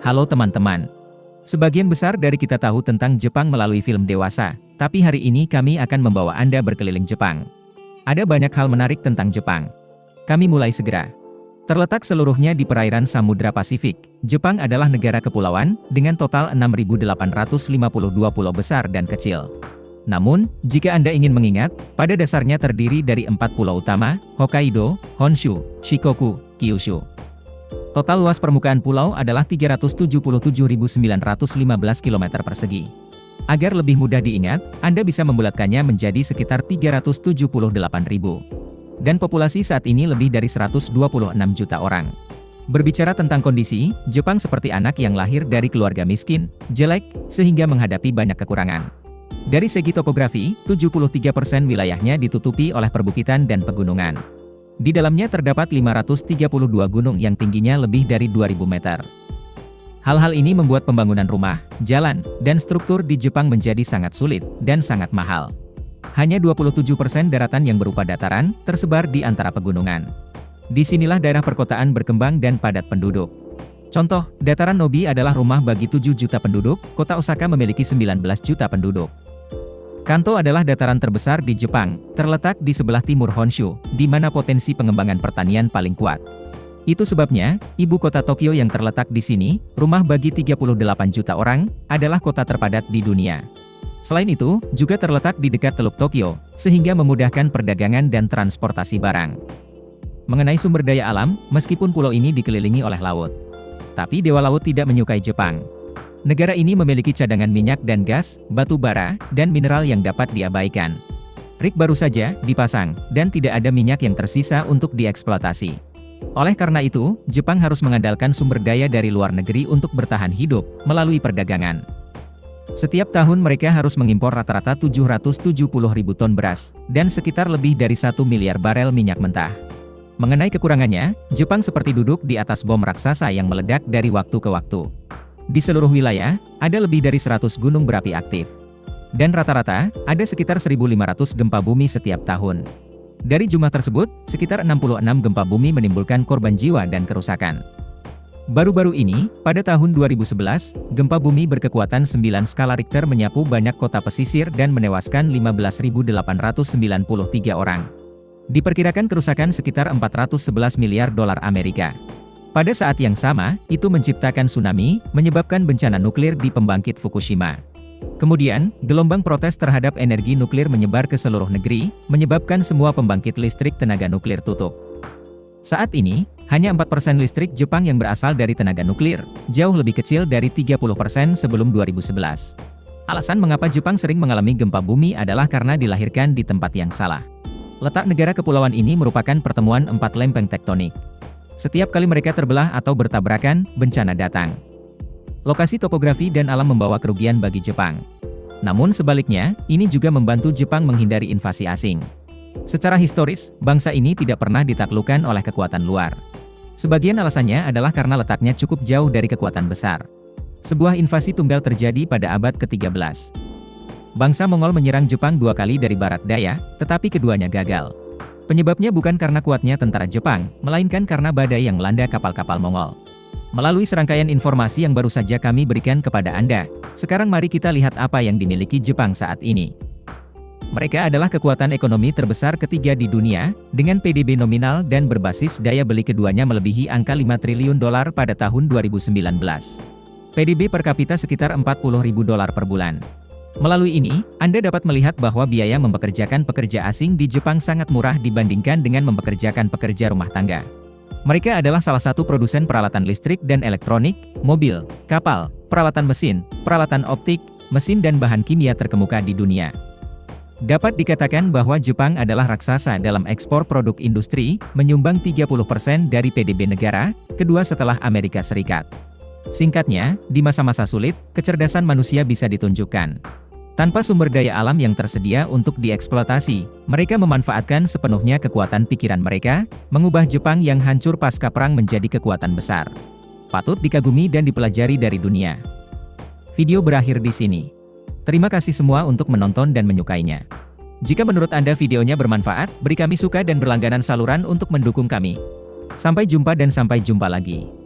Halo teman-teman. Sebagian besar dari kita tahu tentang Jepang melalui film dewasa, tapi hari ini kami akan membawa Anda berkeliling Jepang. Ada banyak hal menarik tentang Jepang. Kami mulai segera. Terletak seluruhnya di perairan Samudra Pasifik, Jepang adalah negara kepulauan, dengan total 6.852 pulau besar dan kecil. Namun, jika Anda ingin mengingat, pada dasarnya terdiri dari 4 pulau utama, Hokkaido, Honshu, Shikoku, Kyushu. Total luas permukaan pulau adalah 377.915 km persegi. Agar lebih mudah diingat, Anda bisa membulatkannya menjadi sekitar 378.000. Dan populasi saat ini lebih dari 126 juta orang. Berbicara tentang kondisi, Jepang seperti anak yang lahir dari keluarga miskin, jelek, sehingga menghadapi banyak kekurangan. Dari segi topografi, 73% wilayahnya ditutupi oleh perbukitan dan pegunungan. Di dalamnya terdapat 532 gunung yang tingginya lebih dari 2.000 meter. Hal-hal ini membuat pembangunan rumah, jalan, dan struktur di Jepang menjadi sangat sulit dan sangat mahal. Hanya 27% daratan yang berupa dataran, tersebar di antara pegunungan. Disinilah daerah perkotaan berkembang dan padat penduduk. Contoh, dataran Nobi adalah rumah bagi 7 juta penduduk, kota Osaka memiliki 19 juta penduduk. Kanto adalah dataran terbesar di Jepang, terletak di sebelah timur Honshu, di mana potensi pengembangan pertanian paling kuat. Itu sebabnya, ibu kota Tokyo yang terletak di sini, rumah bagi 38 juta orang, adalah kota terpadat di dunia. Selain itu, juga terletak di dekat Teluk Tokyo, sehingga memudahkan perdagangan dan transportasi barang. Mengenai sumber daya alam, meskipun pulau ini dikelilingi oleh laut, tapi Dewa Laut tidak menyukai Jepang. Negara ini memiliki cadangan minyak dan gas, batu bara, dan mineral yang dapat diabaikan. Rig baru saja dipasang, dan tidak ada minyak yang tersisa untuk dieksploitasi. Oleh karena itu, Jepang harus mengandalkan sumber daya dari luar negeri untuk bertahan hidup, melalui perdagangan. Setiap tahun mereka harus mengimpor rata-rata 770.000 ton beras, dan sekitar lebih dari 1 miliar barel minyak mentah. Mengenai kekurangannya, Jepang seperti duduk di atas bom raksasa yang meledak dari waktu ke waktu. Di seluruh wilayah, ada lebih dari 100 gunung berapi aktif. Dan rata-rata, ada sekitar 1.500 gempa bumi setiap tahun. Dari jumlah tersebut, sekitar 66 gempa bumi menimbulkan korban jiwa dan kerusakan. Baru-baru ini, pada tahun 2011, gempa bumi berkekuatan 9 skala Richter menyapu banyak kota pesisir dan menewaskan 15.893 orang. Diperkirakan kerusakan sekitar 411 miliar dolar Amerika. Pada saat yang sama, itu menciptakan tsunami, menyebabkan bencana nuklir di pembangkit Fukushima. Kemudian, gelombang protes terhadap energi nuklir menyebar ke seluruh negeri, menyebabkan semua pembangkit listrik tenaga nuklir tutup. Saat ini, hanya 4% listrik Jepang yang berasal dari tenaga nuklir, jauh lebih kecil dari 30% sebelum 2011. Alasan mengapa Jepang sering mengalami gempa bumi adalah karena dilahirkan di tempat yang salah. Letak negara kepulauan ini merupakan pertemuan 4 lempeng tektonik. Setiap kali mereka terbelah atau bertabrakan, bencana datang. Lokasi topografi dan alam membawa kerugian bagi Jepang. Namun sebaliknya, ini juga membantu Jepang menghindari invasi asing. Secara historis, bangsa ini tidak pernah ditaklukkan oleh kekuatan luar. Sebagian alasannya adalah karena letaknya cukup jauh dari kekuatan besar. Sebuah invasi tunggal terjadi pada abad ke-13. Bangsa Mongol menyerang Jepang 2 kali dari barat daya, tetapi keduanya gagal. Penyebabnya bukan karena kuatnya tentara Jepang, melainkan karena badai yang melanda kapal-kapal Mongol. Melalui serangkaian informasi yang baru saja kami berikan kepada Anda, sekarang mari kita lihat apa yang dimiliki Jepang saat ini. Mereka adalah kekuatan ekonomi terbesar ketiga di dunia, dengan PDB nominal dan berbasis daya beli keduanya melebihi angka 5 triliun dolar pada tahun 2019. PDB per kapita sekitar 40.000 dolar per bulan. Melalui ini, Anda dapat melihat bahwa biaya mempekerjakan pekerja asing di Jepang sangat murah dibandingkan dengan mempekerjakan pekerja rumah tangga. Mereka adalah salah satu produsen peralatan listrik dan elektronik, mobil, kapal, peralatan mesin, peralatan optik, mesin dan bahan kimia terkemuka di dunia. Dapat dikatakan bahwa Jepang adalah raksasa dalam ekspor produk industri, menyumbang 30% dari PDB negara, kedua setelah Amerika Serikat. Singkatnya, di masa-masa sulit, kecerdasan manusia bisa ditunjukkan. Tanpa sumber daya alam yang tersedia untuk dieksploitasi, mereka memanfaatkan sepenuhnya kekuatan pikiran mereka, mengubah Jepang yang hancur pasca perang menjadi kekuatan besar. Patut dikagumi dan dipelajari dari dunia. Video berakhir di sini. Terima kasih semua untuk menonton dan menyukainya. Jika menurut Anda videonya bermanfaat, beri kami suka dan berlangganan saluran untuk mendukung kami. Sampai jumpa dan sampai jumpa lagi.